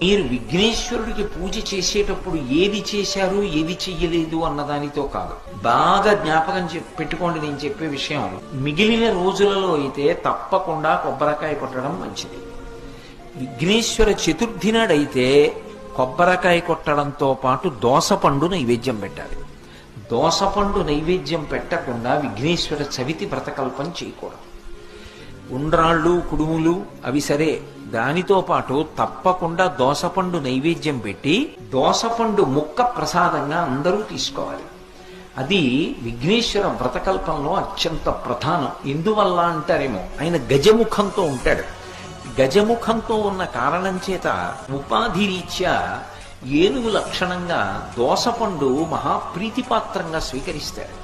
మీరు విఘ్నేశ్వరుడికి పూజ చేసేటప్పుడు ఏది చేశారు ఏది చెయ్యలేదు అన్నదానితో కాదు. బాగా జ్ఞాపకం పెట్టుకోండి నేను చెప్పే విషయం. మిగిలిన రోజులలో అయితే తప్పకుండా కొబ్బరికాయ కొట్టడం మంచిది. విఘ్నేశ్వర చతుర్థి నాడైతే కొబ్బరికాయ కొట్టడంతో పాటు దోసపండు నైవేద్యం పెట్టాలి. దోసపండు నైవేద్యం పెట్టకుండా విఘ్నేశ్వర చవితి వ్రతకల్పం చేయకూడదు. ఉండ్రాళ్ళు కుడుములు అవి సరే, దానితో పాటు తప్పకుండా దోసపండు నైవేద్యం పెట్టి దోసపండు ముక్క ప్రసాదంగా అందరూ తీసుకోవాలి. అది విఘ్నేశ్వర వ్రతకల్పంలో అత్యంత ప్రధానం. ఎందువల్ల అంటారేమో, ఆయన గజముఖంతో ఉంటాడు. గజముఖంతో ఉన్న కారణం చేత ఉపాధి రీత్యా ఏనుగు లక్షణంగా దోసపండు మహాప్రీతిపాత్రంగా స్వీకరిస్తాడు.